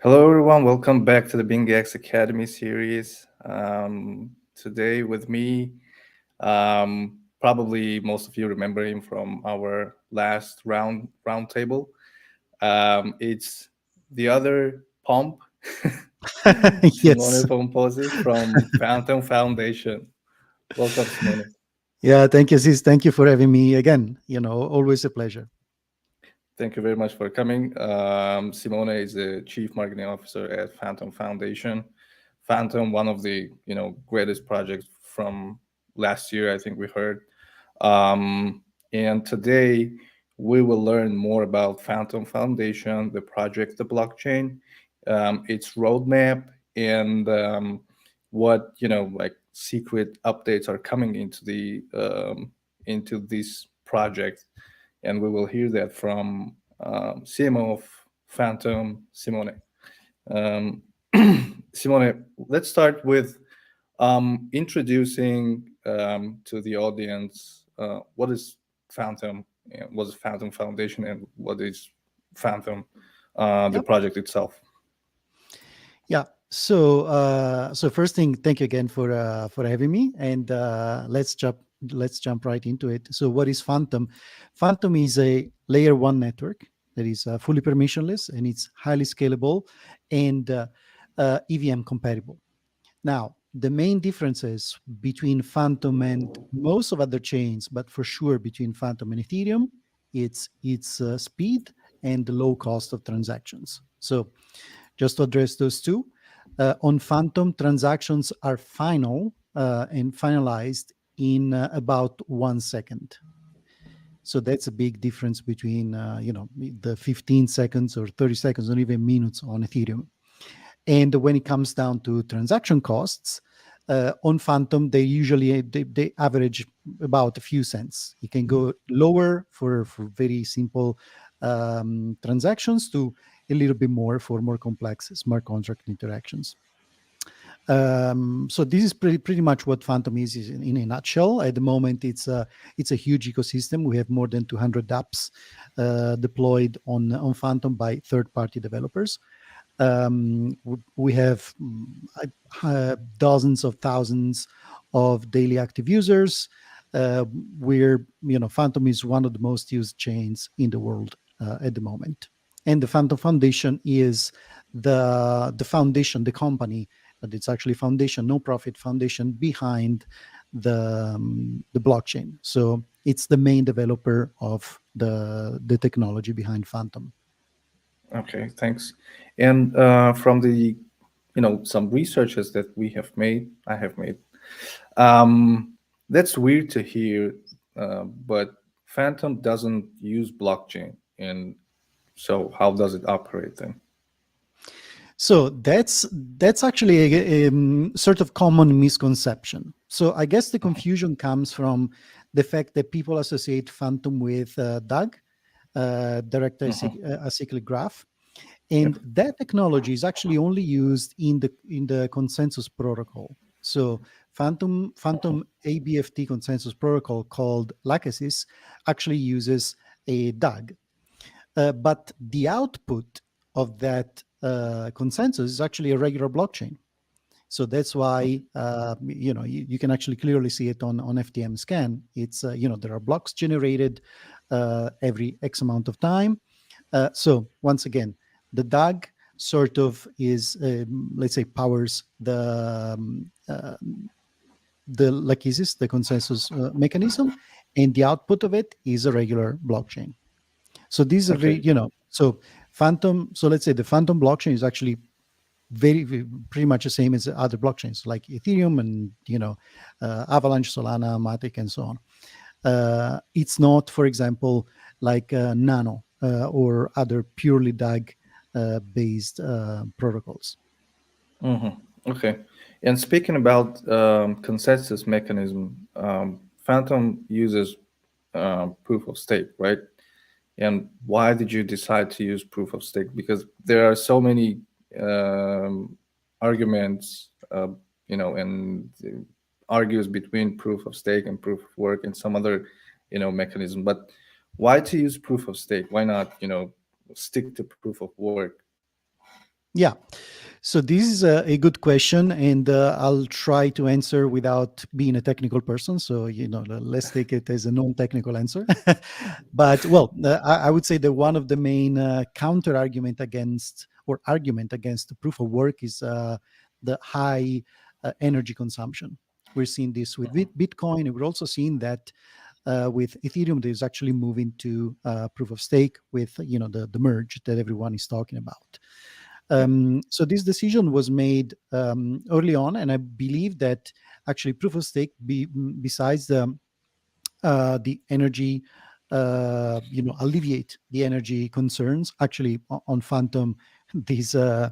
Hello, everyone. Welcome back to the BingX Academy series. Today with me, probably most of you remember him from our last roundtable. It's the other Pomp, Simone Yes. Pomposi from Fantom Foundation. Welcome, Simone. Yeah. Thank you, Sis. Thank you for having me again. Always a pleasure. Thank you very much for coming. Simone is the Chief Marketing Officer at Fantom Foundation. Fantom, one of the greatest projects from last year, I think we heard. And today we will learn more about Fantom Foundation, the project, the blockchain, its roadmap, and what like secret updates are coming into this project, and we will hear that from CMO of Fantom, Simone. Um, Simone, let's start with introducing to the audience what is Fantom, what is Fantom Foundation, and what is Fantom, the Yep. project itself. Yeah. So first thing, thank you again for having me, and let's jump right into it. So, what is Phantom? Phantom is a layer one network that is fully permissionless and it's highly scalable and EVM compatible. Now, the main differences between Phantom and most of other chains, but for sure between Phantom and Ethereum, it's speed and the low cost of transactions. So, just to address those two, on Phantom, transactions are final and finalized in about 1 second. So that's a big difference between the 15 seconds or 30 seconds or even minutes on Ethereum. And when it comes down to transaction costs, on Phantom, they average about a few cents. You can go lower for very simple transactions to a little bit more for more complex smart contract interactions. So this is pretty much what Phantom is in a nutshell. At the moment, it's a huge ecosystem. We have more than 200 dApps deployed on Phantom by third-party developers. We have dozens of thousands of daily active users. We're, Phantom is one of the most used chains in the world at the moment. And the Phantom Foundation is the foundation, the company, but it's actually foundation, no profit foundation behind the blockchain. So it's the main developer of the technology behind Phantom. Okay, thanks. And from the some researches that I have made, that's weird to hear, but Phantom doesn't use blockchain, and so how does it operate then? So that's actually a sort of common misconception. So I guess the confusion comes from the fact that people associate Phantom with DAG, direct acyclic graph, Yep. and that technology is actually only used in the consensus protocol. So Phantom ABFT consensus protocol called Lachesis actually uses a DAG. But the output of that consensus is actually a regular blockchain. So that's why you can actually clearly see it on FTM scan. It's there are blocks generated every X amount of time. So once again, the DAG sort of is let's say powers the Lachesis, the consensus mechanism, and the output of it is a regular blockchain. So these are very, Okay. so Phantom, so let's say the Phantom blockchain is actually pretty much the same as other blockchains like Ethereum and, Avalanche, Solana, Matic, and so on. It's not, for example, like Nano or other purely DAG based protocols. Okay. And speaking about consensus mechanism, Phantom uses proof of stake, right? And why did you decide to use proof of stake? Because there are so many arguments, and argues between proof of stake and proof of work and some other, mechanism. But why to use proof of stake? Why not, stick to proof of work? Yeah. So this is a good question, and I'll try to answer without being a technical person. So let's take it as a non-technical answer. But well, I would say that one of the main counter argument against or argument against the proof of work is the high energy consumption. We're seeing this with Bitcoin, and we're also seeing that with Ethereum. There's actually moving to proof of stake with the merge that everyone is talking about. Yeah. So this decision was made early on, and I believe that actually proof of stake, besides the energy, alleviate the energy concerns. Actually, on Fantom, these the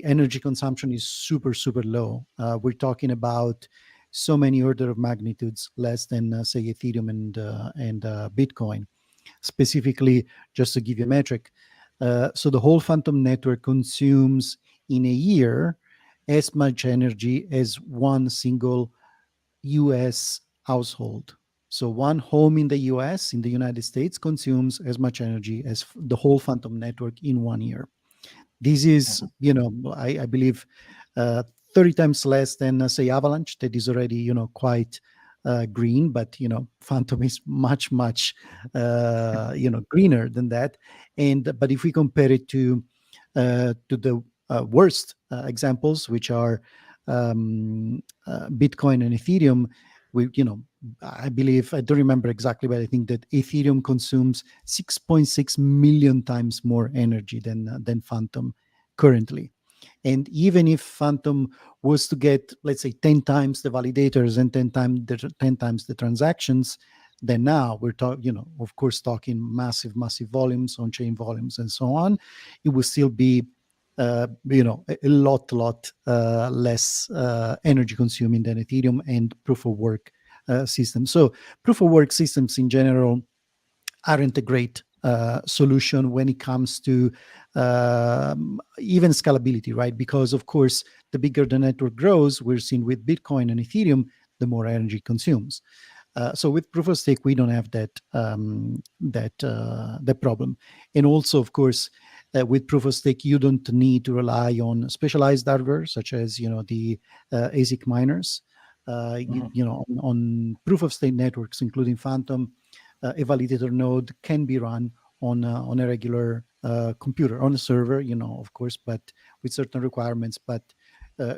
energy consumption is super low. We're talking about so many order of magnitudes less than say Ethereum and Bitcoin. Specifically, just to give you a metric, so the whole Fantom network consumes in a year as much energy as one single US household. So one home in the US, in the United States, consumes as much energy as the whole Fantom network in 1 year. This is, Mhm. I believe, uh, 30 times less than, say, Avalanche, that is already, quite green, but, Fantom is much, greener than that. But if we compare it to the worst examples, which are Bitcoin and Ethereum, I believe, I don't remember exactly, but I think that Ethereum consumes 6.6 million times more energy than Fantom currently. And even if Fantom was to get, let's say, 10 times the validators and 10 times the transactions, then now we're talking, of course, talking massive volumes, on-chain volumes, and so on. It will still be, a lot less energy consuming than Ethereum and proof of work systems. So proof of work systems in general aren't a great solution when it comes to even scalability, right? Because of course, the bigger the network grows, we're seeing with Bitcoin and Ethereum, the more energy consumes. So with proof of stake, we don't have that problem. And also, of course, with proof of stake, you don't need to rely on specialized hardware such as the ASIC miners. On proof of stake networks, including Fantom, a validator node can be run on a regular computer, on a server, of course, but with certain requirements. But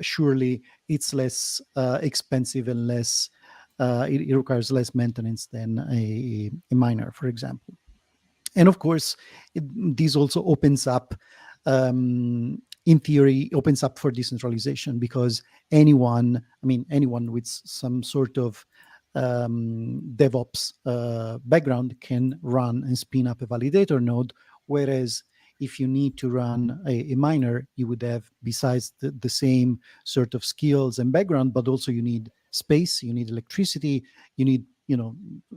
surely it's less expensive and less. It requires less maintenance than a miner, for example. And of course, this also opens up, in theory, opens up for decentralization, because anyone with some sort of DevOps background can run and spin up a validator node, whereas if you need to run a miner, you would have, besides the same sort of skills and background, but also you need space, you need electricity, you need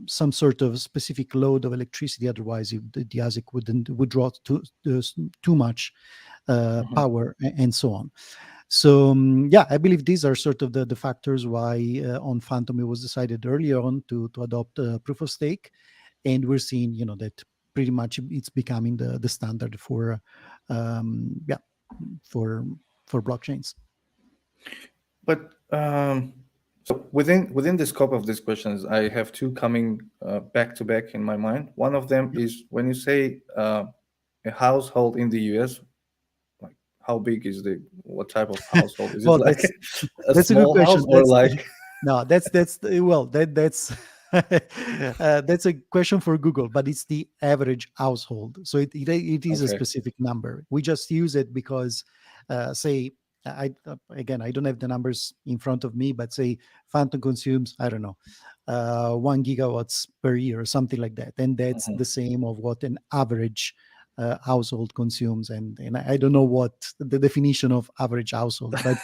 some sort of specific load of electricity. Otherwise, the ASIC would draw too much Mhm. power, and so on. So yeah, I believe these are sort of the factors why on Fantom it was decided earlier on to adopt proof of stake, and we're seeing that pretty much it's becoming the standard for yeah, for blockchains. But so within the scope of these questions, I have two coming back to back in my mind. One of them is when you say a household in the US, like how big is the what type of household? Is it Well, like a that's a good small house question. or That's like no, that's well, that's that's a question for Google, but it's the average household. So it is a okay? specific number. We just use it because, say, again, I don't have the numbers in front of me, but say Phantom consumes, I don't know, 1 gigawatts per year or something like that, and that's Mhm. the same of what an average household consumes. And I don't know what the definition of average household, but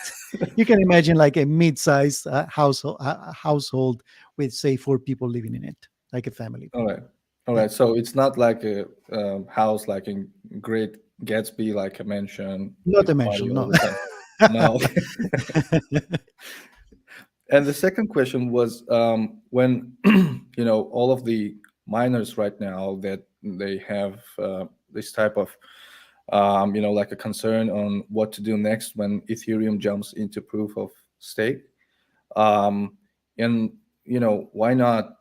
you can imagine like a mid-sized household with, say, 4 people living in it, like a family. All right, all Yeah, right. So it's not like a house like in Great Gatsby, like a mansion not with a party mansion, all no. the time. No. And the second question was when all of the miners right now that they have this type of like a concern on what to do next when Ethereum jumps into proof of stake. Um, and why not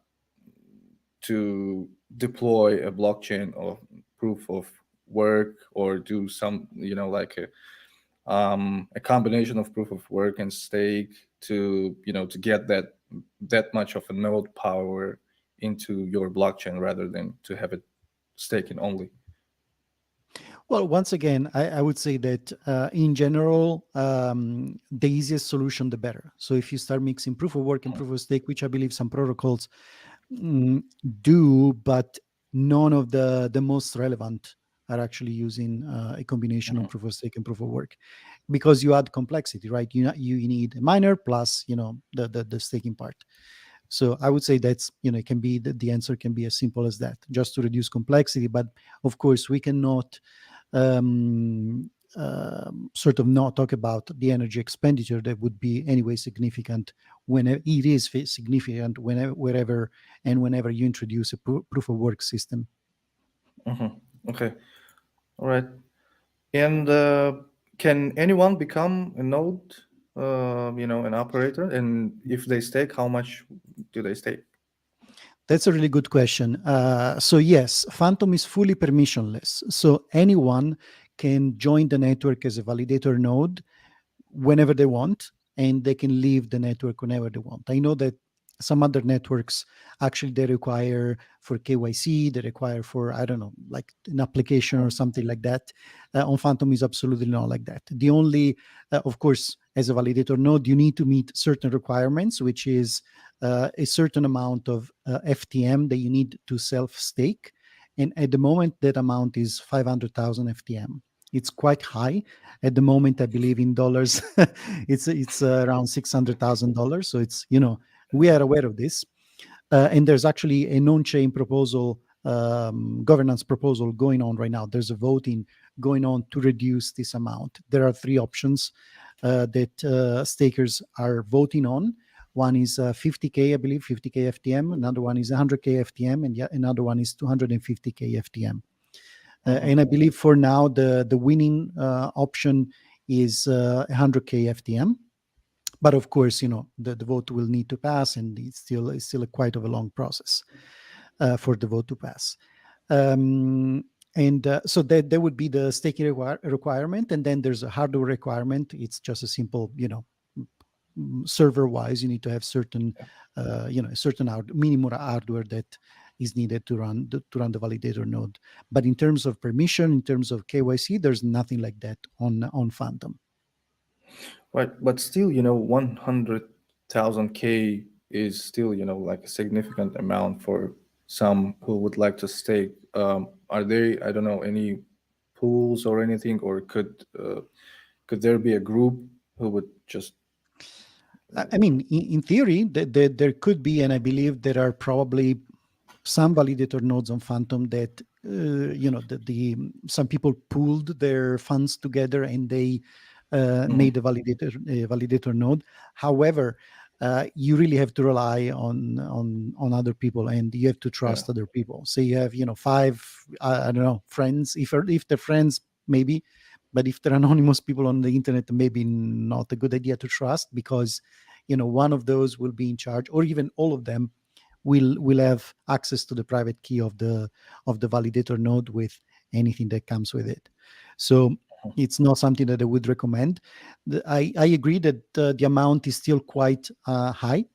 to deploy a blockchain or proof of work, or do some like a combination of proof of work and stake to to get that much of a node power into your blockchain rather than to have it staking only. Well, once again, I would say that in general, the easiest solution, the better. So if you start mixing proof of work and proof of stake, which I believe some protocols mm, do, but none of the most relevant are actually using a combination of Mhm. proof of stake and proof of work, because you add complexity, right? You need a miner plus the staking part. So I would say that's it can be the answer can be as simple as that, just to reduce complexity. But of course, we cannot sort of not talk about the energy expenditure that would be anyway significant when it is significant wherever and whenever you introduce a proof of work system. Mhm. Okay. All right. And can anyone become a node, an operator? And if they stake, how much do they stake? That's a really good question. So yes, Fantom is fully permissionless. So anyone can join the network as a validator node whenever they want, and they can leave the network whenever they want. I know that some other networks actually they require for KYC, they require for, I don't know, like an application or something like that. On Fantom is absolutely not like that. The only of course, as a validator node, you need to meet certain requirements, which is a certain amount of FTM that you need to self stake, and at the moment that amount is 500,000 FTM. It's quite high at the moment. I believe in dollars, it's around $600,000. So it's we are aware of this, and there's actually a non-chain proposal, governance proposal going on right now. There's a voting going on to reduce this amount. There are three options that stakers are voting on. One is 50K, I believe, 50K FTM. Another one is 100K FTM, and another one is 250K FTM. Mhm. And I believe for now the winning option is 100K FTM. But of course, the vote will need to pass, and it's still a quite of a long process for the vote to pass. And so that would be the staking requirement, and then there's a hardware requirement. It's just a simple, server wise, you need to have certain a certain minimum hardware that is needed to run the validator node. But in terms of permission, in terms of KYC, there's nothing like that on Fantom. Right, but still, 100,000 K is still, like a significant amount for some who would like to stake. Are there, I don't know, any pools or anything, or could there be a group who would just? I mean, in theory, there could be, and I believe there are probably some validator nodes on Fantom that the some people pooled their funds together, and they made Mhm. a validator node. However, you really have to rely on other people, and you have to Yeah. trust other people. So you have five, I don't know, friends. If they're friends, maybe, but if they're anonymous people on the internet, maybe not a good idea to trust, because one of those will be in charge, or even all of them will have access to the private key of the validator node with anything that comes with it. So it's not something that I would recommend. I agree that the amount is still quite high.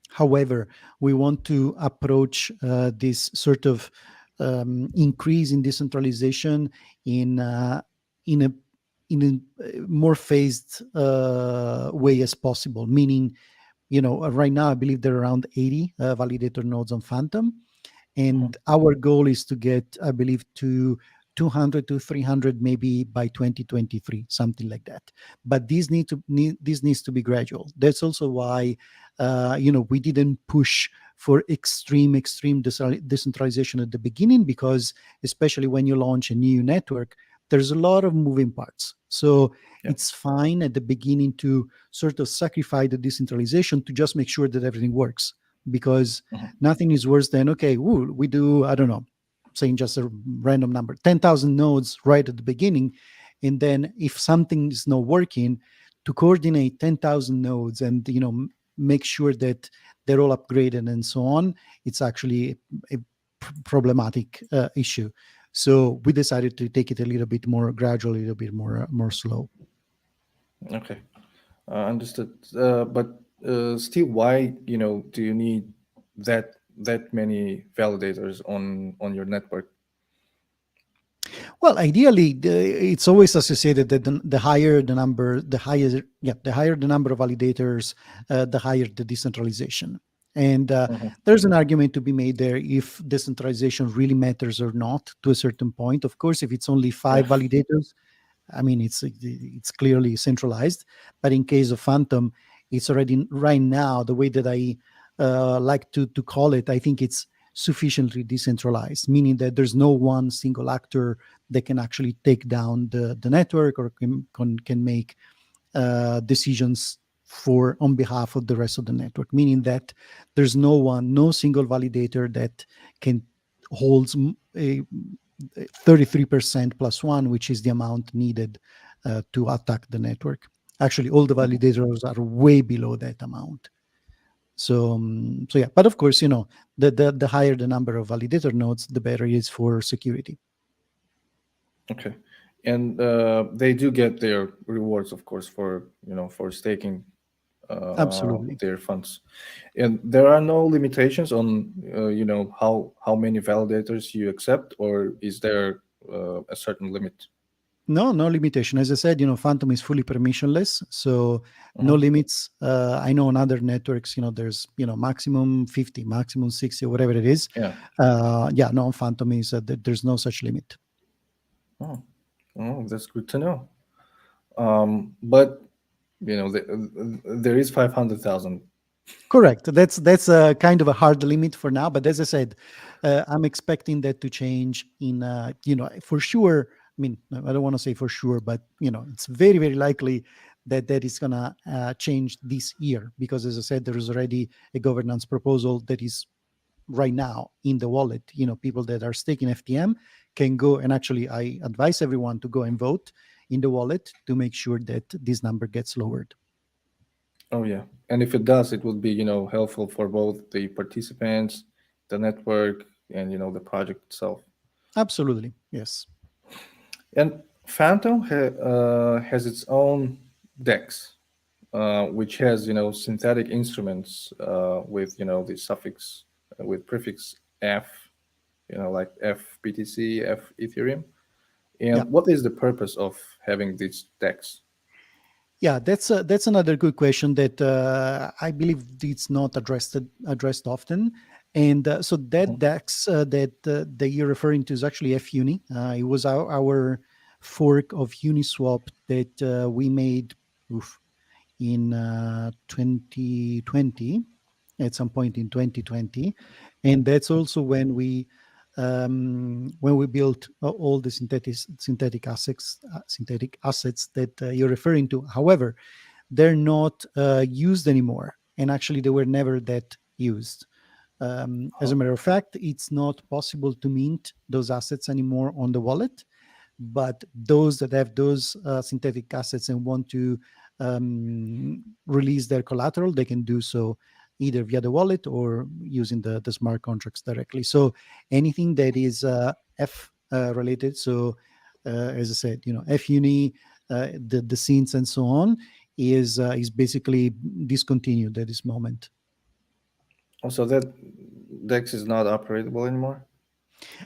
However, we want to approach this sort of increase in decentralization in in a more phased way as possible. Meaning, right now I believe there are around 80 validator nodes on Fantom, and our goal is to get, I believe, to 200 to 300 maybe by 2023, something like that. But this needs to be gradual. That's also why we didn't push for extreme decentralization at the beginning, because especially when you launch a new network, there's a lot of moving parts. So Yeah. it's fine at the beginning to sort of sacrifice the decentralization to just make sure that everything works, because Mhm. nothing is worse than, okay, we do, I don't know, saying just a random number, 10,000 nodes right at the beginning. And then if something is not working, to coordinate 10,000 nodes and, make sure that they're all upgraded and so on, it's actually a problematic issue. So we decided to take it a little bit more gradual, a little bit more slow. Okay, understood. But still, why do you need that many validators on your network? Well, ideally, it's always associated that the higher the number, the higher the number of validators, the higher the decentralization. And Mhm. there's an argument to be made there if decentralization really matters or not to a certain point. Of course, if it's only Yeah. five validators, I mean, it's clearly centralized. But in case of Fantom, it's already right now the way that I like to call it. I think it's sufficiently decentralized, meaning that there's no one single actor that can actually take down the network or can make decisions for on behalf of the rest of the network. Meaning that there's no single validator that can holds a 33% plus one, which is the amount needed to attack the network. Actually, all the Mhm. validators are way below that amount. So yeah, but of course, the higher the number of validator nodes, the better it is for security. Okay, and they do get their rewards, of course, for staking Absolutely. their funds. And there are no limitations on how many validators you accept, or is there a certain limit? No limitation. As I said, Fantom is fully permissionless, so no Mhm. limits. I know on other networks, there's maximum 50, maximum 60, whatever it is. Yeah. Yeah, no, on Fantom is there's no such limit. Oh, oh, that's good to know. But there is 500,000. Correct. That's a kind of a hard limit for now, but as I said, I'm expecting that to change in for sure. I mean, I don't want to say for sure, but it's very very likely that that is gonna change this year because, as I said, there is already a governance proposal that is right now in the wallet. People that are staking FTM can go and actually, I advise everyone to go and vote in the wallet to make sure that this number gets lowered. Oh yeah, and if it does, it would be helpful for both the participants, the network, and the project itself. Absolutely, yes. And Phantom has its own DEX, which has synthetic instruments with the suffix with prefix F, like F BTC, F Ethereum. Yeah. And what is the purpose of having these DEX? Yeah, that's another good question that I believe it's not addressed often. And so that Mhm. DEX that you're referring to is actually FUni. It was our fork of Uniswap that we made oof, in 2020, at some point in 2020, and that's also when we built all the synthetic assets that you're referring to. However, they're not used anymore, and actually they were never that used. As a Oh, matter of fact, it's not possible to mint those assets anymore on the wallet, but those that have those synthetic assets and want to release their collateral, they can do so either via the wallet or using the smart contracts directly. So anything that is F related, so as I said, FUni, the scenes and so on, is basically discontinued at this moment. so that DEX is not operatable anymore.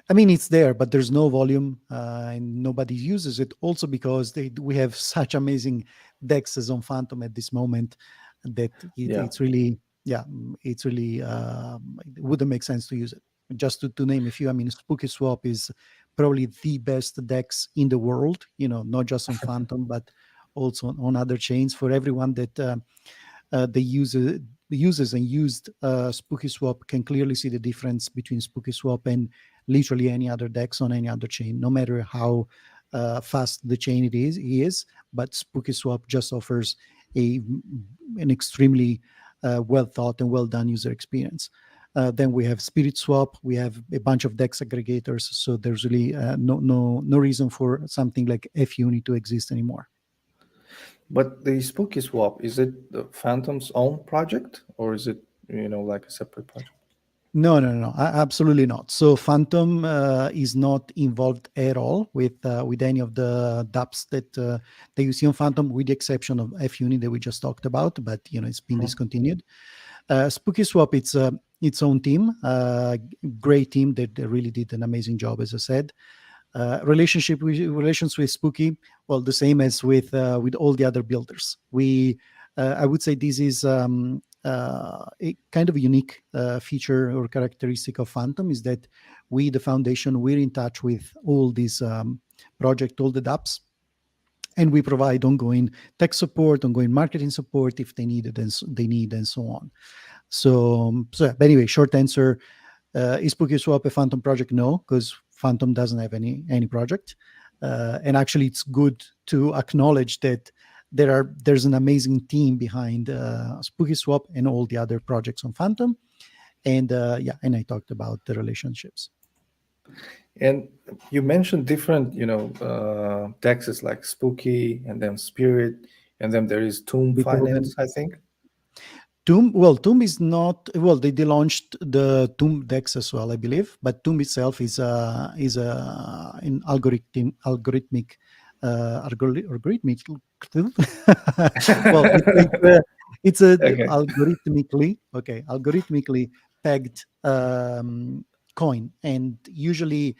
I mean, it's there, but there's no volume, and nobody uses it. Also, because we have such amazing dexes on Phantom at this moment that Yeah. it's really, yeah, it's really it wouldn't make sense to use it. Just to name a few, I mean, Spooky Swap is probably the best dex in the world. Not just on Phantom, but also on other chains. For everyone that the users and used Spooky Swap can clearly see the difference between Spooky Swap and literally any other DEX on any other chain, no matter how fast the chain it is. But Spooky Swap just offers an extremely well thought and well done user experience. Then we have Spirit Swap. We have a bunch of DEX aggregators. So there's really no reason for something like FUni to exist anymore. But the Spooky Swap, is it the Phantom's own project, or is it, like a separate project? No, absolutely not. So Fantom is not involved at all with any of the dApps that you see on Fantom, with the exception of FUni that we just talked about, but it's been Mhm. discontinued. Spooky Swap, it's its own team, great team that really did an amazing job, as I said. Relations with Spooky, well, the same as with all the other builders. I would say this is a kind of a unique feature or characteristic of Fantom, is that we, the foundation, we're in touch with all these project, all the dApps, and we provide ongoing tech support, ongoing marketing support if they need it, and and so on. But anyway, short answer: is Spooky Swap a Fantom project? No, because Fantom doesn't have any project. And actually, it's good to acknowledge that there's an amazing team behind Spooky Swap and all the other projects on Fantom. And and I talked about the relationships. And you mentioned different, taxes like Spooky and then Spirit, and then there is Tomb Beethoven. Finance, I think. Tomb is not, well. They launched the Tomb Dex as well, I believe, but Tomb itself is an algorithmic algorithmic. Well, it's a Okay. algorithmically pegged coin, and usually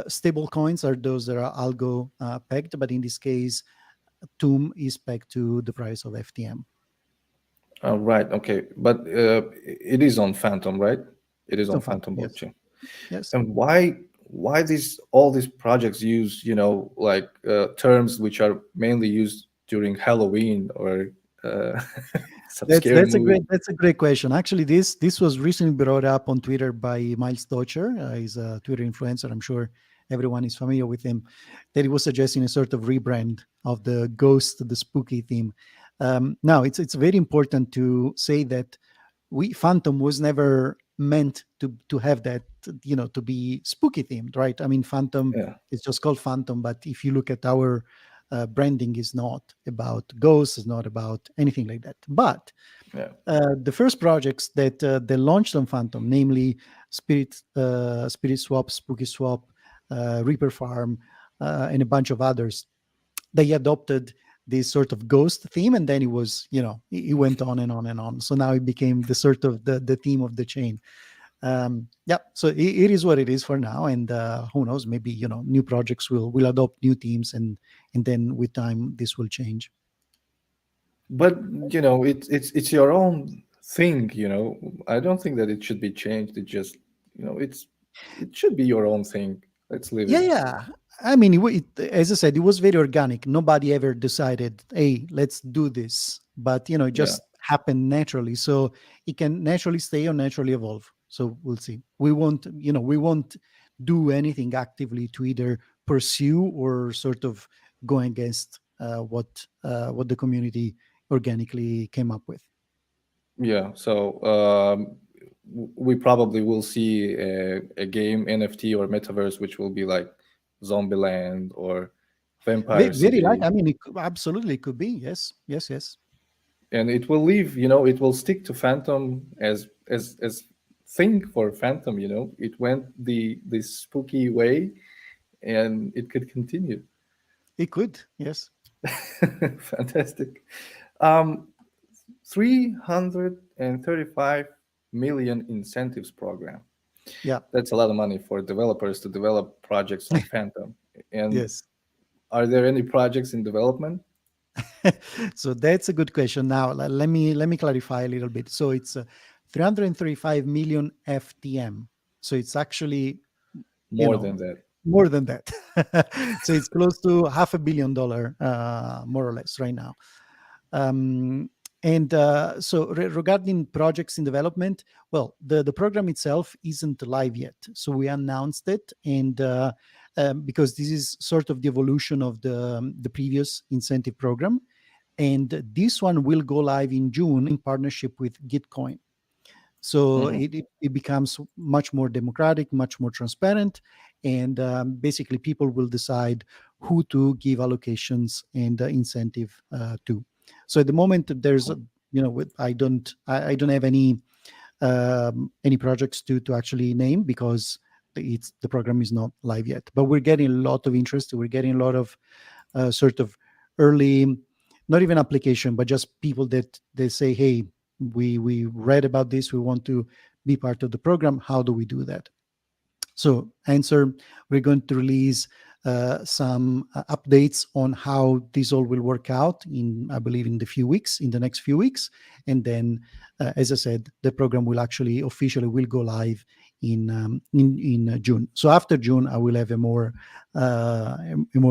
stable coins are those that are algo pegged, but in this case, Tomb is pegged to the price of FTM. Right. Okay. But it is on Phantom, right? It is It's on on Fantom, Phantom yes. blockchain. Yes. And why these all these projects use, like terms which are mainly used during Halloween or uh, some That's scary that's a movie? great question. Actually, this was recently brought up on Twitter by Miles Docher. He's a Twitter influencer. I'm sure everyone is familiar with him. That he was suggesting a sort of rebrand of the ghost, the spooky theme. Now, it's very important to say that Phantom was never meant to have that, to be spooky themed, right? I mean, Phantom Yeah. is just called Phantom, but if you look at our branding, is not about ghosts, is not about anything like that. But Yeah. the first projects that they launched on Phantom, namely Spirit Swap, Spooky Swap, Reaper Farm, and a bunch of others, they adopted this sort of ghost theme, and then it was, it went on and on and on. So now it became the sort of the theme of the chain. Yeah, so it is what it is for now, and who knows, maybe new projects will adopt new themes, and then with time this will change. But it's your own thing. I don't think that it should be changed. It just, it should be your own thing. Let's leave Yeah, it. yeah. I mean, as I said, it was very organic. Nobody ever decided, "Hey, let's do this," but it Yeah. just happened naturally. So it can naturally stay or naturally evolve. So we'll see. We won't do anything actively to either pursue or sort of go against what the community organically came up with. Yeah. So we probably will see a game NFT or metaverse which will be like Zombieland or Vampire Very like. City, I mean, absolutely could be. Yes, yes, yes. and it will leave. It will stick to Phantom as thing for Phantom. It went the spooky way, and it could continue. It could. Yes. Fantastic. 335 million incentives program. Yeah. That's a lot of money for developers to develop projects on Phantom. And Yes. are there any projects in development? So that's a good question. Now let me clarify a little bit. So it's 335 million FTM. So it's actually, you More know than that. more than that. So it's close to $500 million, more or less, right now. Um, and so regarding projects in development, well, the program itself isn't live yet. So we announced it, and because this is sort of the evolution of the previous incentive program, and this one will go live in June in partnership with Gitcoin. So Hmm. it becomes much more democratic, much more transparent, and basically people will decide who to give allocations and incentive to. So at the moment, there's I don't have any projects to actually name because the program is not live yet. But we're getting a lot of interest. We're getting a lot of sort of early, not even application, but just people that they say, hey, we read about this, we want to be part of the program. How do we do that? So answer, we're going to release some updates on how this all will work out in, I believe, in the next few weeks. And then, as I said, the program will actually officially will go live in June. So after June, I will have a more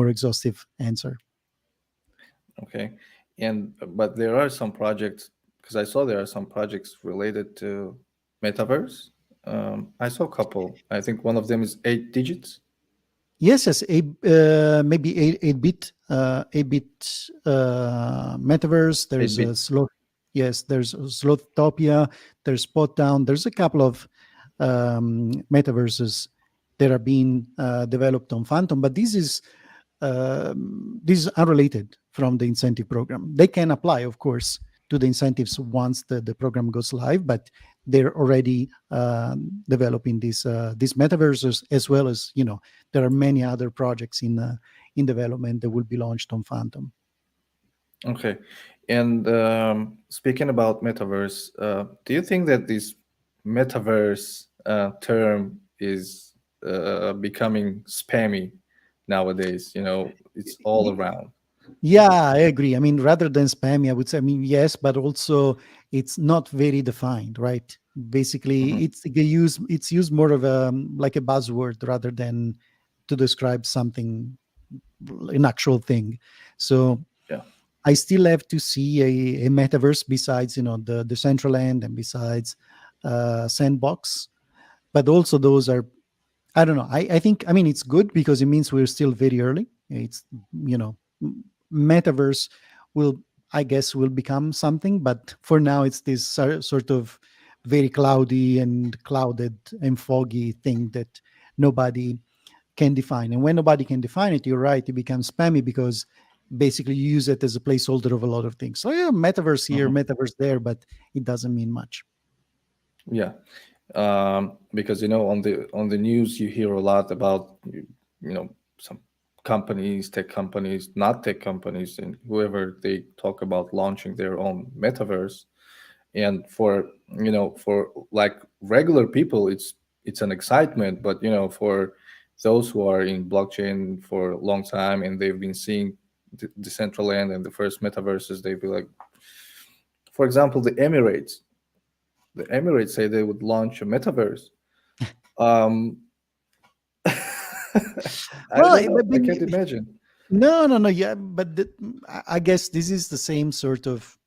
exhaustive answer. Okay. And but there are some projects, because I saw there are some projects related to metaverse. I saw a couple. I think one of them is 8 digits. Yes, yes, maybe 8-bit metaverse. Eight There's a bit. slow, yes, there's Slothopia, there's Spot Down. There's a couple of metaverses that are being developed on Phantom, but this is unrelated from the incentive program. They can apply, of course, to the incentives once the program goes live, but they're already developing these metaverses, as well as there are many other projects in development that will be launched on Phantom. Okay. And speaking about metaverse, do you think that this metaverse term is becoming spammy nowadays? It's all around. Yeah, I agree. I mean, rather than spammy, I would say, I mean, yes, but also it's not very defined, right? Basically, Hmm. it's used more of a like a buzzword rather than to describe something, an actual thing. So Yeah. I still have to see a metaverse besides the central end and besides Sandbox, but also those are, I don't know. I think, I mean, it's good because it means we're still very early. It's, metaverse will, I guess, will become something, but for now, it's this sort of very cloudy and clouded and foggy thing that nobody can define. And when nobody can define it, you're right, it becomes spammy because basically you use it as a placeholder of a lot of things. So yeah, metaverse here, Hmm. metaverse there, but it doesn't mean much. Yeah. Because on the news you hear a lot about some companies, tech companies, not tech companies, and whoever, they talk about launching their own metaverse. And for like regular people, it's an excitement. But for those who are in blockchain for a long time and they've been seeing the central end and the first metaverses, they'd be like, for example, the Emirates say they would launch a metaverse. um I Well, don't know, I can't imagine. no, no, no. Yeah, but I guess this is the same sort of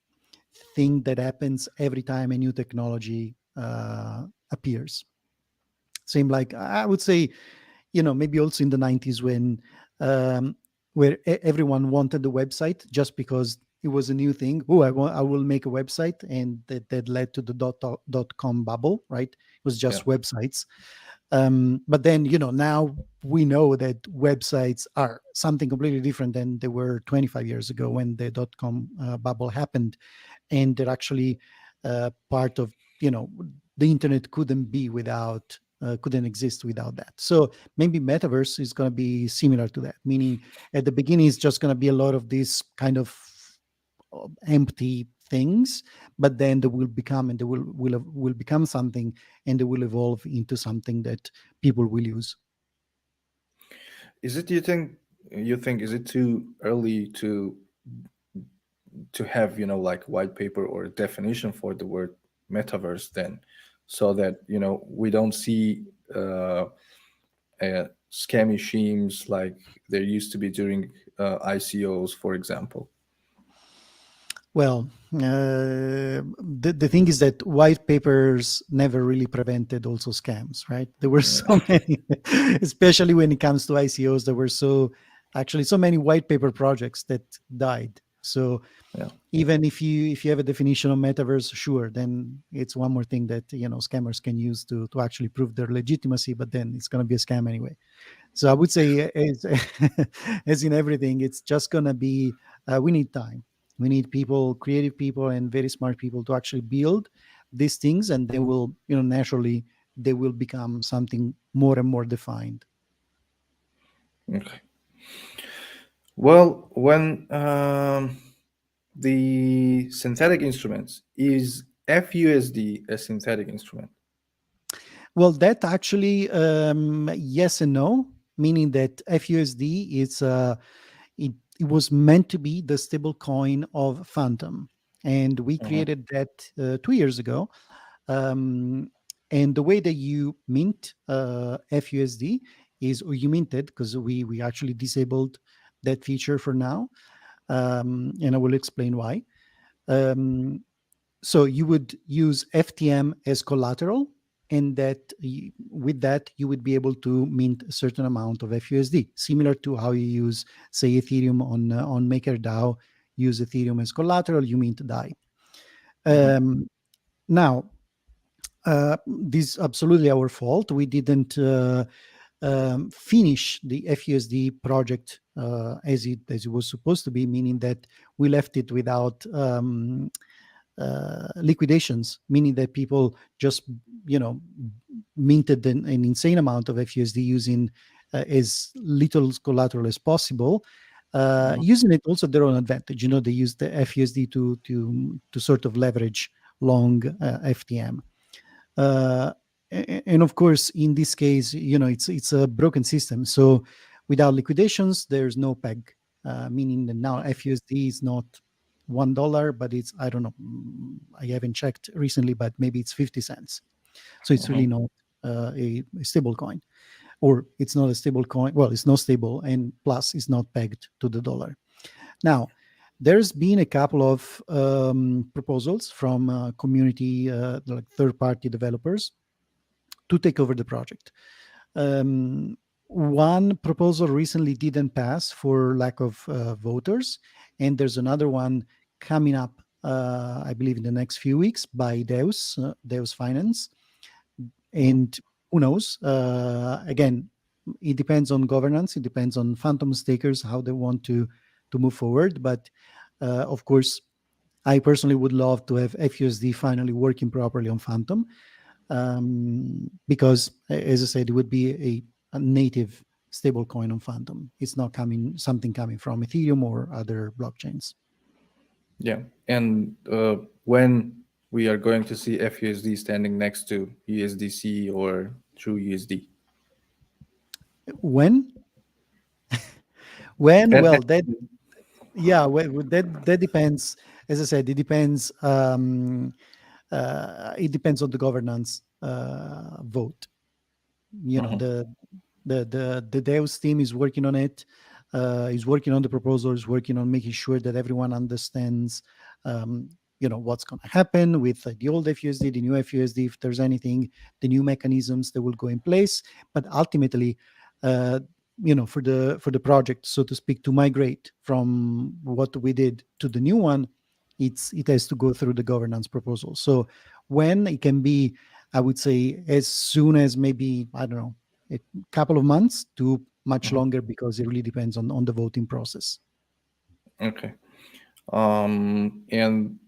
thing that happens every time a new technology appears. Same like I would say, maybe also in the 90s when um, where everyone wanted the website just because it was a new thing. Oh, I will make a website, and that led to the dot com bubble, right? It was Yeah. just websites. But then, now we know that websites are something completely different than they were 25 years ago when the dot-com bubble happened. And they're actually part of, the internet couldn't exist without that. So maybe metaverse is going to be similar to that, meaning at the beginning, it's just going to be a lot of these kind of empty things, but then they will become, and they will become something, and they will evolve into something that people will use. Is it, you think is it too early to have like white paper or a definition for the word metaverse then, so that we don't see scammy schemes like there used to be during ICOs, for example. Well, the thing is that white papers never really prevented also scams, right? There were so many, especially when it comes to ICOs. There were actually so many white paper projects that died. So Yeah. even if you have a definition of metaverse, sure, then it's one more thing that scammers can use to actually prove their legitimacy, but then it's going to be a scam anyway. So I would say, as, as in everything, it's just going to be, we need time. We need people, creative people and very smart people to actually build these things, and they will, naturally, they will become something more and more defined. Okay. Well, when the synthetic instruments, is FUSD a synthetic instrument? Well, that actually, yes and no, meaning that FUSD is it was meant to be the stable coin of Phantom, and we Mhm. created that 2 years ago. Um, and the way that you mint FUSD is, or you minted, because we actually disabled that feature for now, and I will explain why. Um, so you would use FTM as collateral, and with that you would be able to mint a certain amount of FUSD, similar to how you use, say, Ethereum on MakerDAO. Use Ethereum as collateral, you mint DAI. Mhm. Um, Now, this is absolutely our fault. We didn't finish the FUSD project as it was supposed to be, meaning that we left it without liquidations, meaning that people just minted an insane amount of FUSD using as little collateral as possible. Mhm. Using it also their own advantage. They use the FUSD to sort of leverage long FTM. uh, and of course, in this case, it's a broken system. So without liquidations, there's no peg, meaning that now FUSD is not $1, but it's, I don't know, I haven't checked recently, but maybe it's 50 cents. So it's really Mhm. not a stable coin, or it's not a stable coin. Well, it's not stable, and plus it's not pegged to the dollar. Now, there's been a couple of proposals from community, like third-party developers, to take over the project. Um, One proposal recently didn't pass for lack of voters, and there's another one coming up, I believe, in the next few weeks by Deus Finance. Mhm. And who knows? Again, it depends on governance. It depends on Phantom stakers how they want to move forward. But of course, I personally would love to have FUSD finally working properly on Phantom, because, as I said, it would be a native stablecoin on Phantom. It's not something coming from Ethereum or other blockchains. Yeah. And when we are going to see FUSD standing next to USDC or True USD? When? When? And Well, that, yeah, that depends. As I said, it depends. It depends on the governance vote. Mhm. The Deus team is working on it. Is working on the proposal. Is working on making sure that everyone understands, um, what's going to happen with the old FUSD, the new FUSD. If there's anything, the new mechanisms that will go in place. But ultimately, uh, for the project, so to speak, to migrate from what we did to the new one, it has to go through the governance proposal. So when it can be, I would say, as soon as, maybe, I don't know, a couple of months to much Mhm. longer, because it really depends on the voting process. Okay. And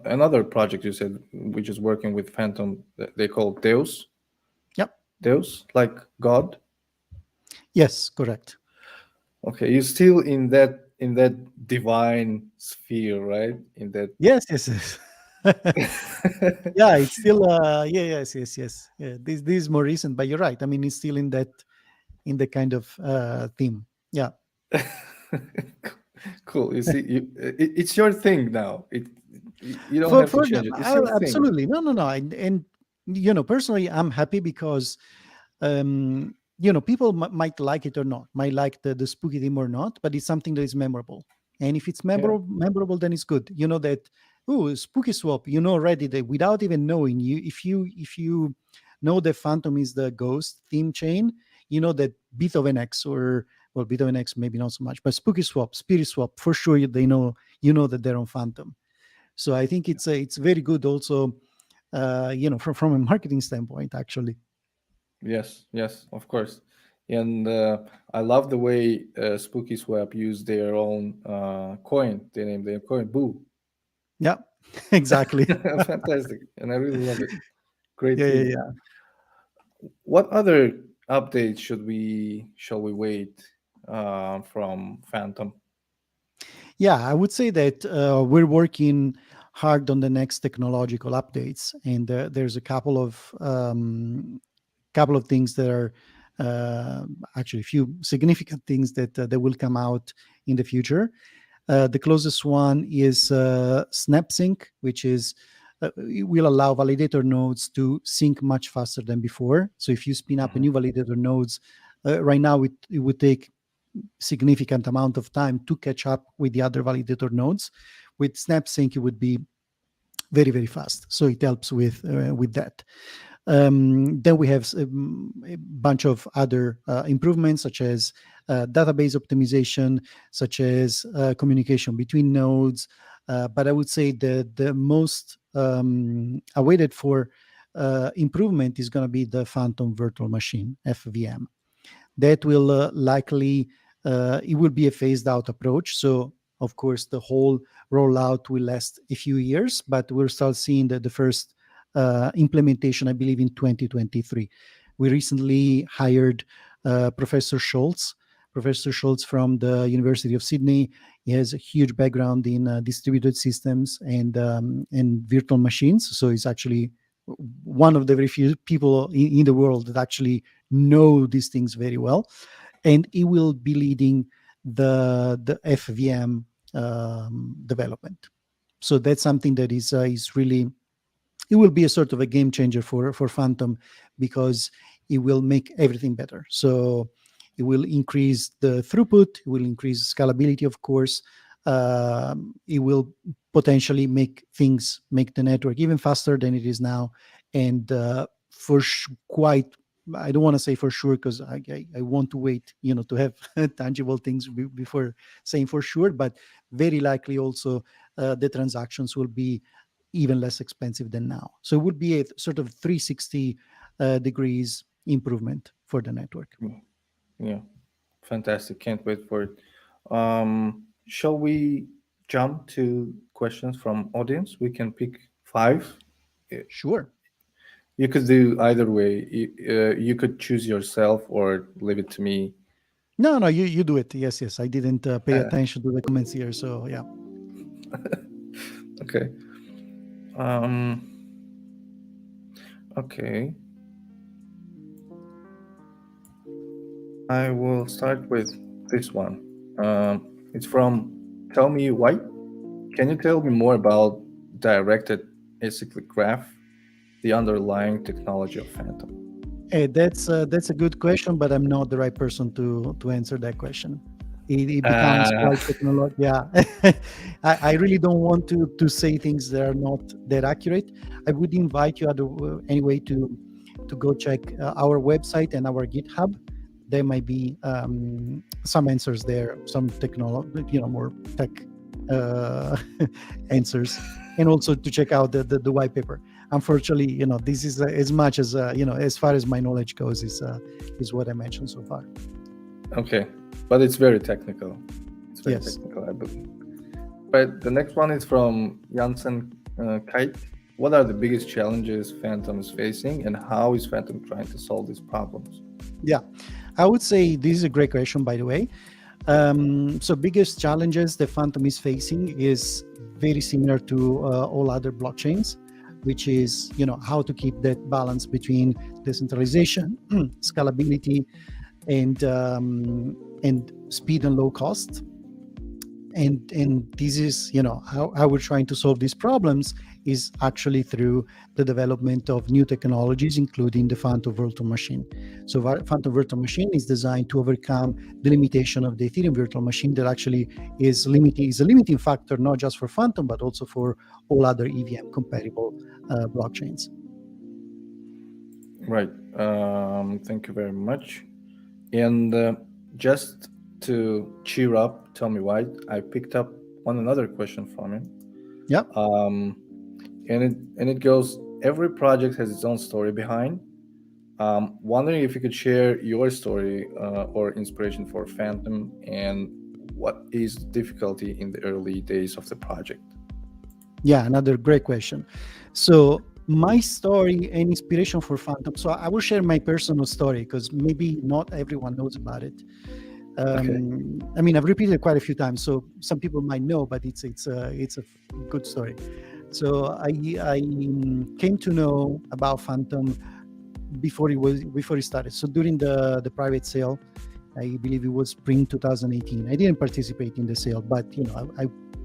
another project you said, which is working with Phantom, they call Deus. Yep. Deus, like God. Yes, correct. Okay, you're still in that divine sphere, right? In that. Yes, yes, yes. Yeah, it's still yeah, yes, yes, yes. Yeah, this is more recent, but you're right. I mean, it's still in the kind of theme. Yeah. Cool. You see, it's your thing now. You don't For have to for the, change it. It's your thing. absolutely, no, no, no. And personally, I'm happy because people might like it or not, might like the spooky theme or not, but it's something that is memorable. And if it's Yeah. memorable, then it's good. You know that, oh, spooky swap. You know already that without even knowing, if you know that Phantom is the ghost theme chain, you know that Beethoven X or Well, BitMX maybe not so much, but Spooky Swap, Spirit Swap, for sure they know, that they're on Fantom. So I think it's very good also, from a marketing standpoint, actually. Yes, yes, of course. And I love the way Spooky Swap used their own coin. They named their coin Boo. Yeah, exactly. Fantastic. And I really love it. Great Yeah, yeah, team. yeah. What other updates shall we wait from Phantom? Yeah, I would say that we're working hard on the next technological updates, and there's a couple of things that are uh, actually a few significant things that will come out in the future. The closest one is SnapSync, which is it will allow validator nodes to sync much faster than before. So if you spin up a new validator nodes, right now it would take significant amount of time to catch up with the other validator nodes. With SnapSync, it would be very very fast. So it helps with that. Then we have a bunch of other improvements, such as database optimization, such as communication between nodes. But I would say the most awaited for improvement is going to be the Phantom Virtual Machine (FVM). That will likely it will be a phased out approach. So of course the whole rollout will last a few years, but we'll start seeing the first implementation, I believe, in 2023. We recently hired Professor Schultz from the University of Sydney. He has a huge background in distributed systems and virtual machines. So he's actually one of the very few people in the world that actually know these things very well, and he will be leading the FVM development. So that's something that is really, it will be a sort of a game changer for Fantom, because it will make everything better. So it will increase the throughput, it will increase scalability, of course. It will potentially make the network even faster than it is now, and quite. I don't want to say for sure, because I want to wait, to have tangible things before saying for sure. But very likely also the transactions will be even less expensive than now. So it would be a sort of 360 degrees improvement for the network. Yeah, fantastic. Can't wait for it. Shall we jump to questions from audience? We can pick five. Sure. You could do either way. You could choose yourself or leave it to me. No, no, you do it. Yes, yes. I didn't pay attention to the comments here. So yeah. Okay. Um, okay. I will start with this one. It's from Tell Me Why. Can you tell me more about directed acyclic graph, the underlying technology of Phantom? Hey, that's a good question, but I'm not the right person to answer that question. It becomes Uh, quite technological. Yeah, I really don't want to say things that are not that accurate. I would invite you anyway to go check our website and our GitHub. There might be some answers there, some technology, more tech uh, answers, and also to check out the white paper. Unfortunately, this is as much as as far as my knowledge goes, is what I mentioned so far. okay, but it's very technical. It's very Yes. technical, I believe. But the next one is from Janssen Kite. What are the biggest challenges Phantom is facing, and how is Phantom trying to solve these problems? Yeah, I would say this is a great question, by the way. So biggest challenges the Phantom is facing is very similar to all other blockchains, which is how to keep that balance between decentralization, scalability, and speed and low cost. And this is how we're trying to solve these problems is actually through the development of new technologies, including the Fantom virtual machine. So Fantom virtual machine is designed to overcome the limitation of the Ethereum virtual machine that actually is a limiting factor, not just for Fantom but also for all other EVM compatible blockchains. Right. Thank you very much. And just to cheer up, tell me why, I picked up one another question from him. Yeah. And it goes, every project has its own story behind. Wondering if you could share your story or inspiration for Fantom, and what is the difficulty in the early days of the project? Yeah, another great question. So my story and inspiration for Fantom. So I will share my personal story because maybe not everyone knows about it. Okay. I mean, I've repeated it quite a few times, so some people might know, but it's a good story. So I came to know about Fantom before it started. So during the private sale, I believe it was spring 2018. I didn't participate in the sale, but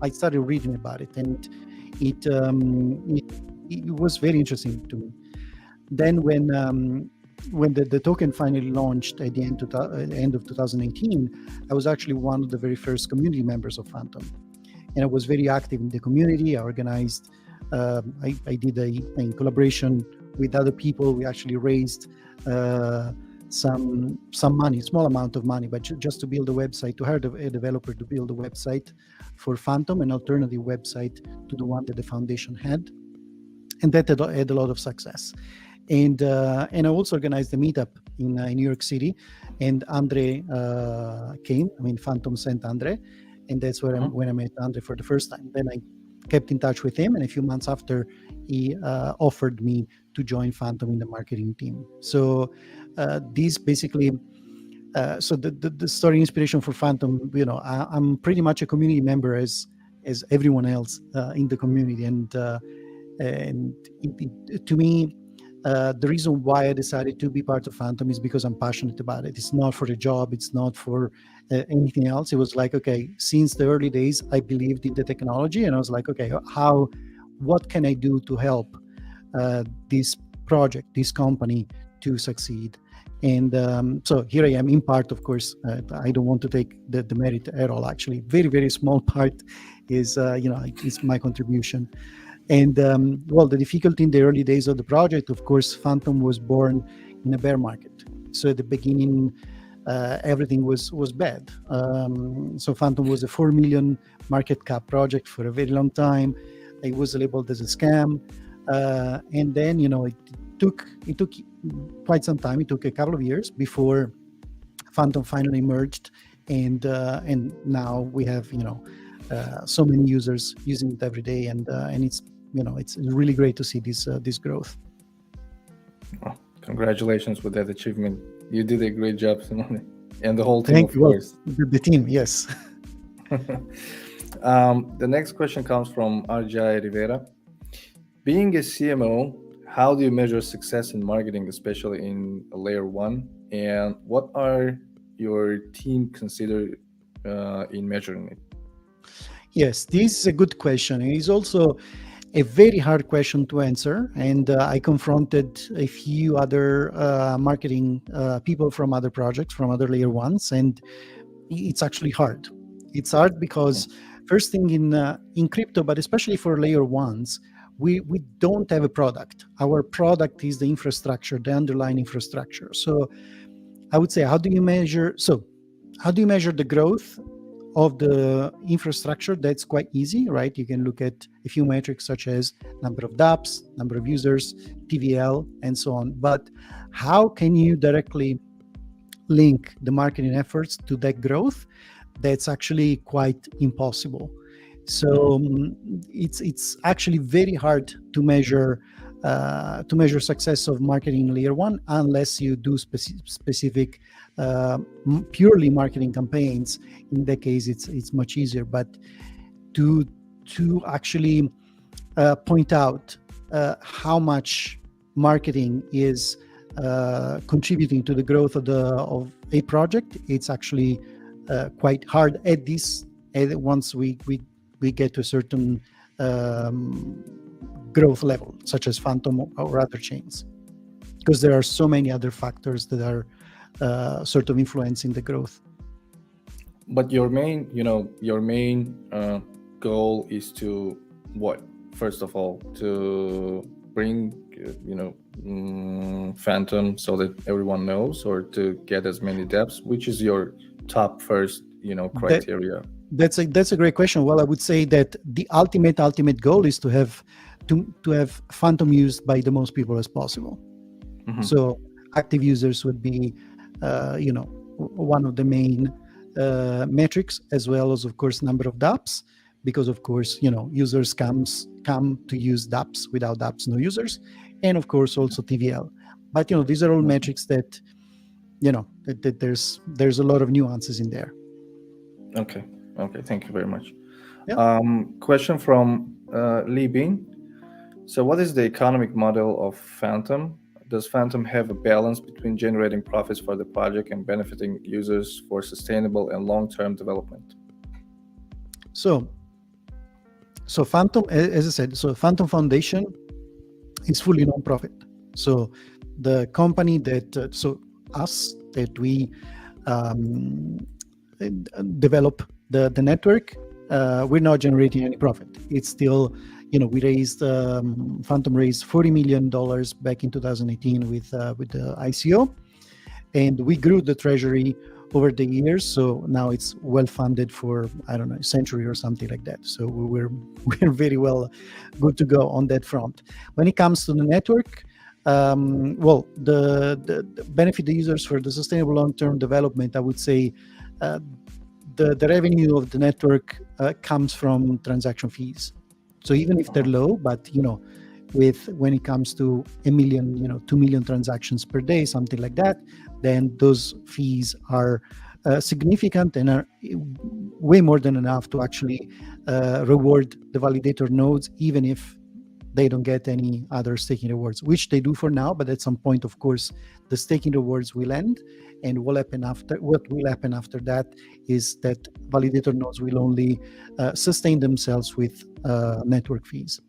I started reading about it, and it it was very interesting to me. Then when the token finally launched at the end of 2018, I was actually one of the very first community members of Fantom, and I was very active in the community. I organized, I did in collaboration with other people. We actually raised some money, small amount of money, but just to build a website, to hire a developer to build a website for Fantom, an alternative website to the one that the foundation had, and that had a lot of success. And I also organized a meetup in New York City, and Andre came. I mean, Fantom sent Andre, and that's where when I met Andre for the first time. Then I kept in touch with him, and a few months after, he offered me to join Fantom in the marketing team. So this basically, so the story inspiration for Fantom, I'm pretty much a community member as everyone else in the community, and to me, the reason why I decided to be part of Fantom is because I'm passionate about it. It's not for a job. It's not for anything else. It was like, okay, since the early days, I believed in the technology, and I was like, okay, what can I do to help this project, this company to succeed? And so here I am in part, of course. I don't want to take the merit at all. Actually, very, very small part is, it's my contribution. And well, the difficulty in the early days of the project, of course, Fantom was born in a bear market. So at the beginning, everything was bad. So Fantom was a 4 million market cap project for a very long time. It was labeled as a scam, and then it took quite some time. It took a couple of years before Fantom finally emerged, and now we have so many users using it every day, and it's really great to see this growth. Oh, congratulations with that achievement. You did a great job, Simone, and the whole team, Thank of you. course. The team, yes. The next question comes from Arjay Rivera. Being a CMO, how do you measure success in marketing, especially in layer one? And what are your team consider in measuring it? Yes, this is a good question. It is also a very hard question to answer. And I confronted a few other marketing people from other projects, from other layer ones, and it's actually hard. It's hard because first thing in crypto, but especially for layer ones, we don't have a product. Our product is the infrastructure, the underlying infrastructure. So I would say, how do you measure the growth of the infrastructure? That's quite easy, right? You can look at a few metrics such as number of dApps, number of users, TVL, and so on. But how can you directly link the marketing efforts to that growth? That's actually quite impossible. So it's actually very hard to measure success of marketing layer one unless you do specific purely marketing campaigns. In that case, it's much easier. But to actually point out how much marketing is contributing to the growth of a project, it's actually quite hard once we get to a certain growth level, such as Fantom or other chains, because there are so many other factors that are sort of influencing the growth. But your main goal is to what? First of all, to bring Fantom so that everyone knows, or to get as many dApps? Which is your top first That, criteria? that's a great question. Well, I would say that the ultimate goal is to have Fantom used by the most people as possible. Mhm. So active users would be, one of the main metrics, as well as, of course, number of dApps, because of course, users come to use dApps. Without dApps, no users, and of course also TVL. But these are all metrics that that there's a lot of nuances in there. Okay. Okay. Thank you very much. Yeah. Question from Lee Bean. So, what is the economic model of Fantom? Does Fantom have a balance between generating profits for the project and benefiting users for sustainable and long-term development? So Fantom, as I said, so Fantom Foundation is fully non-profit. So the company that, that we develop the network, we're not generating any profit. It's still, we raised, Fantom raised $40 million back in 2018 with the ICO, and we grew the treasury over the years. So now it's well funded for, I don't know, a century or something like that. So we're very well good to go on that front. When it comes to the network, the benefit the users for the sustainable long-term development, I would say, the revenue of the network comes from transaction fees. So even if they're low, but when it comes to 1 million, 2 million transactions per day, something like that, then those fees are significant and are way more than enough to actually reward the validator nodes, even if they don't get any other staking rewards, which they do for now. But at some point, of course, the staking rewards will end, and what will happen after that is that validator nodes will only sustain themselves with network fees.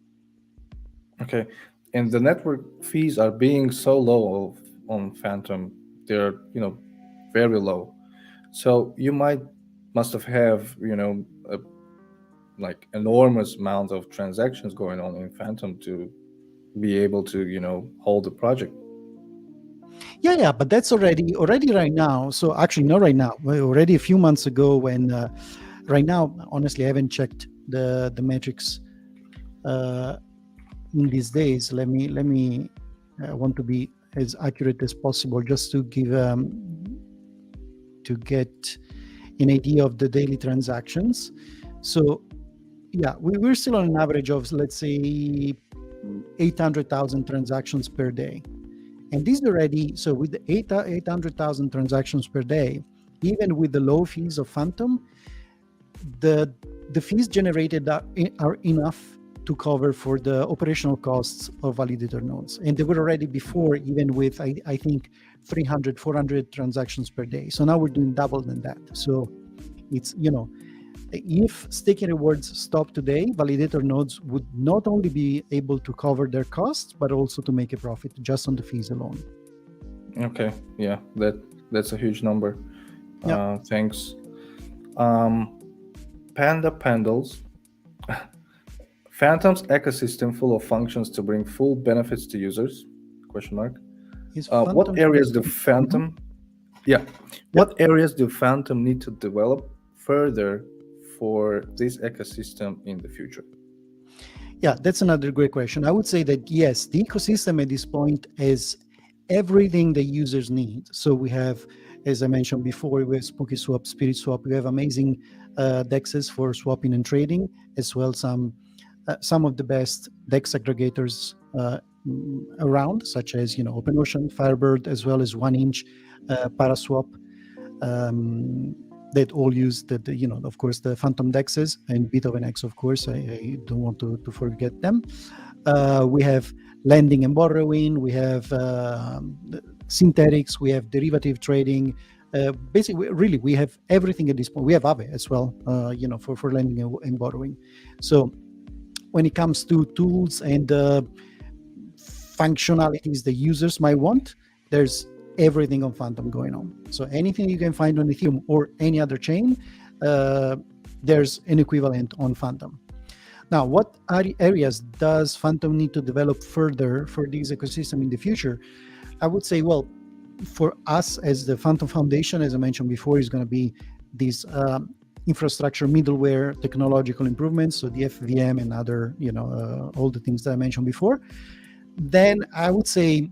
Okay. And the network fees are being so low on Fantom. They're, very low. So you must have, a, like enormous amount of transactions going on in Fantom to be able to, hold the project. Yeah, but that's already right now. So actually, not right now. Already a few months ago, when right now, honestly, I haven't checked the metrics in these days. Let me I want to be as accurate as possible, just to give to get an idea of the daily transactions. So yeah, we're still on an average of, let's say, 800,000 transactions per day. And this already, so with the 800,000 transactions per day, even with the low fees of Fantom, the fees generated are enough to cover for the operational costs of validator nodes. And they were already before, even with, I think, 300, 400 transactions per day. So now we're doing double than that. So it's, if staking rewards stop today, validator nodes would not only be able to cover their costs, but also to make a profit just on the fees alone. Okay, yeah, that's a huge number. Yeah. Thanks. Panda Pandas. Fantom's ecosystem full of functions to bring full benefits to users? Question mark. What areas do Fantom? Yeah. What areas do Fantom need to develop further for this ecosystem in the future? Yeah, that's another great question. I would say that yes, the ecosystem at this point is everything the users need. So we have, as I mentioned before, we have Spooky Swap, Spirit Swap. We have amazing dexes for swapping and trading, as well some of the best dex aggregators around, such as OpenOcean, Firebird, as well as 1inch, Paraswap. That all use of course, the Fantom dexes, and BitOvenX, of course. I don't want to forget them. We have lending and borrowing. We have synthetics. We have derivative trading. Basically, really, we have everything at this point. We have Aave as well, for lending and borrowing. So when it comes to tools and functionalities the users might want, there's everything on Fantom going on. So anything you can find on Ethereum or any other chain, there's an equivalent on Fantom. Now, what areas does Fantom need to develop further for this ecosystem in the future? I would say, well, for us as the Fantom Foundation, as I mentioned before, is going to be these infrastructure middleware technological improvements, so the FVM and other, all the things that I mentioned before. Then I would say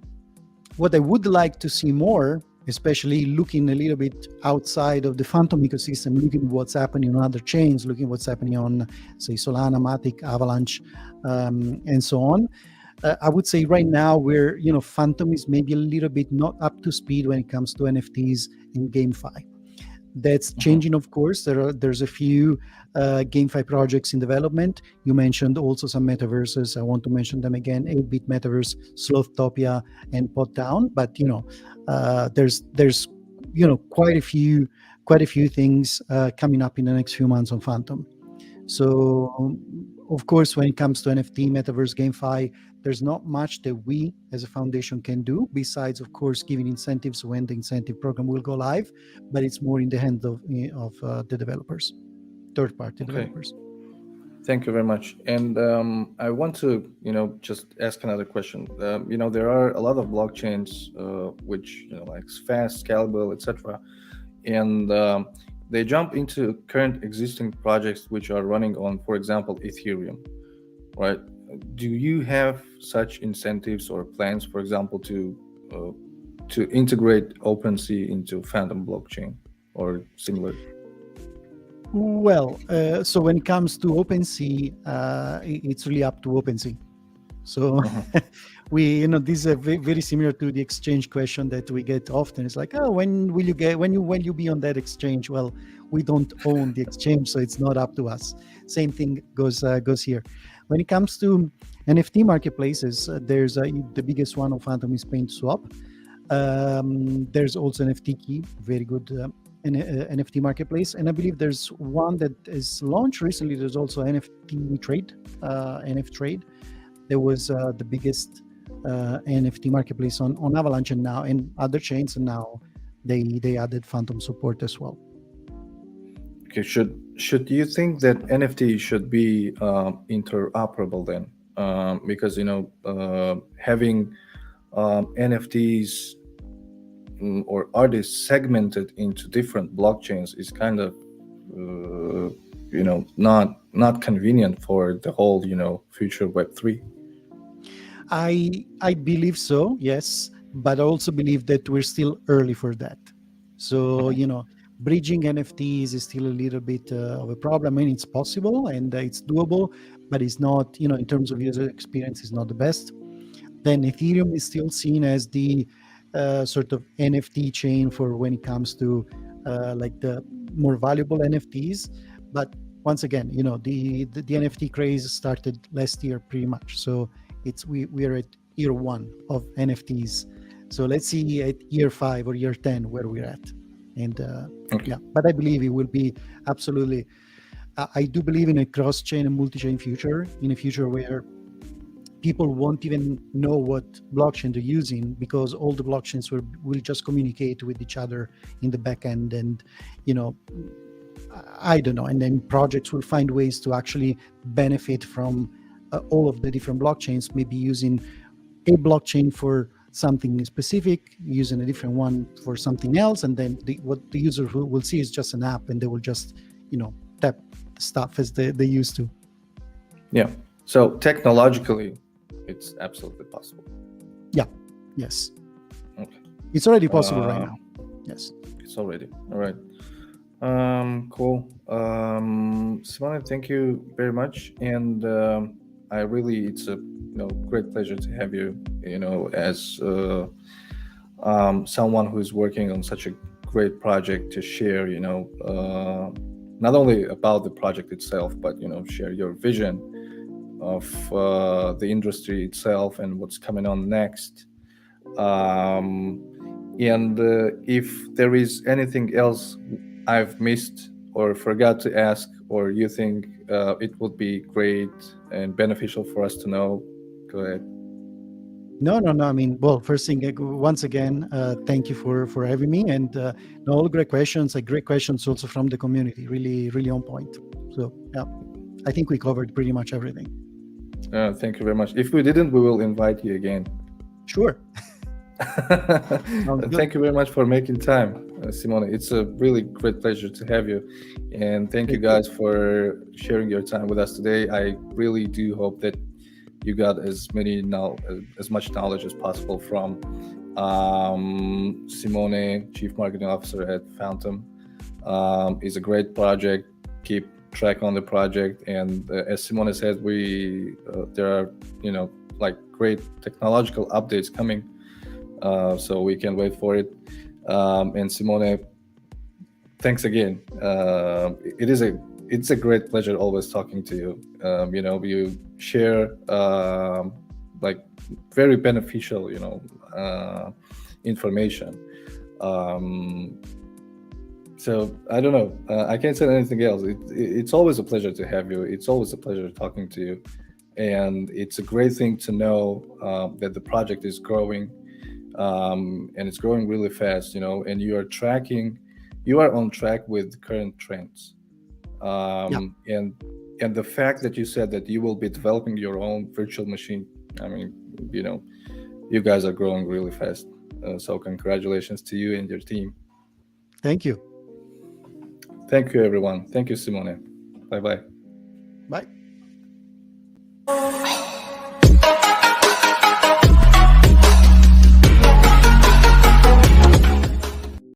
what I would like to see more, especially looking a little bit outside of the Fantom ecosystem, looking at what's happening on other chains, looking at what's happening on, say, Solana, Matic, Avalanche, and so on. I would say right now where Fantom is maybe a little bit not up to speed when it comes to NFTs and GameFi. That's changing, of course. There's a few GameFi projects in development. You mentioned also some metaverses. I want to mention them again: 8-Bit Metaverse, Slothopia, and Podtown. But there's quite a few things coming up in the next few months on Fantom. So of course, when it comes to NFT, metaverse, GameFi, there's not much that we as a foundation can do besides, of course, giving incentives when the incentive program will go live. But it's more in the hands of the developers, third-party developers. Thank you very much. And I want to, just ask another question. There are a lot of blockchains which, like fast, scalable, etc., and they jump into current existing projects which are running on, for example, Ethereum, right? Do you have such incentives or plans, for example, to integrate OpenSea into Fantom blockchain or similar? Well, so when it comes to OpenSea, it's really up to OpenSea. So this is very similar to the exchange question that we get often. It's like, oh, when will you be on that exchange? Well, we don't own the exchange, so it's not up to us. Same thing goes here. When it comes to NFT marketplaces, there's the biggest one of Fantom is PaintSwap. There's also NFT Key, very good NFT marketplace, and I believe there's one that is launched recently. There's also NFT Trade, NF Trade. There was the biggest NFT marketplace on Avalanche and other chains, and now they added Fantom support as well. Okay, should you think that NFT should be interoperable then? Because having NFTs or artists segmented into different blockchains is kind of not convenient for the whole future Web3. I believe so, yes, but I also believe that we're still early for that. So bridging NFTs is still a little bit of a problem. I mean, it's possible and it's doable, but it's not, in terms of user experience, it's not the best. Then Ethereum is still seen as the sort of NFT chain for when it comes to like the more valuable NFTs. But once again, the NFT craze started last year pretty much. So we are at year 1 of NFTs. So let's see at year 5 or year 10 where we're at. And but I believe it will be absolutely. I do believe in a cross-chain and multi-chain future, in a future where people won't even know what blockchain they're using because all the blockchains will just communicate with each other in the back end, and I don't know. And then projects will find ways to actually benefit from all of the different blockchains, maybe using a blockchain for something specific, using a different one for something else, and then what the user will see is just an app, and they will just tap stuff as they used to. Yeah. So technologically, it's absolutely possible. Yeah. Yes. Okay. It's already possible right now. Yes. It's already all right. Cool. Simone, thank you very much, and it's a great pleasure to have you. As someone who is working on such a great project to share. Not only about the project itself, but share your vision of the industry itself and what's coming on next. And if there is anything else I've missed or forgot to ask, or you think it would be great and beneficial for us to know, go ahead. No. I mean, well, first thing, once again, thank you for having me, and all great questions. Great questions also from the community. Really, really on point. So yeah, I think we covered pretty much everything. Thank you very much. If we didn't, we will invite you again. Sure. Thank you very much for making time. Simone, it's a really great pleasure to have you. And thank you Thank you. guys for sharing your time with us today. I really do hope that you got as much knowledge as possible from Simone, Chief Marketing Officer at Fantom. It's a great project. Keep track on the project. And as Simone said, there are, like great technological updates coming. So we can wait for it. And Simone, thanks again. It's a great pleasure always talking to you. You share like very beneficial, information. Um, so I don't know. I can't say anything else. It's always a pleasure to have you. It's always a pleasure talking to you, and it's a great thing to know that the project is growing, and it's growing really fast. And you are on track with current trends, Yeah. and the fact that you said that you will be developing your own virtual machine. I mean, you know, you guys are growing really fast. So congratulations to you and your team. Thank you. Thank you, everyone. Thank you, Simone. Bye bye. Bye.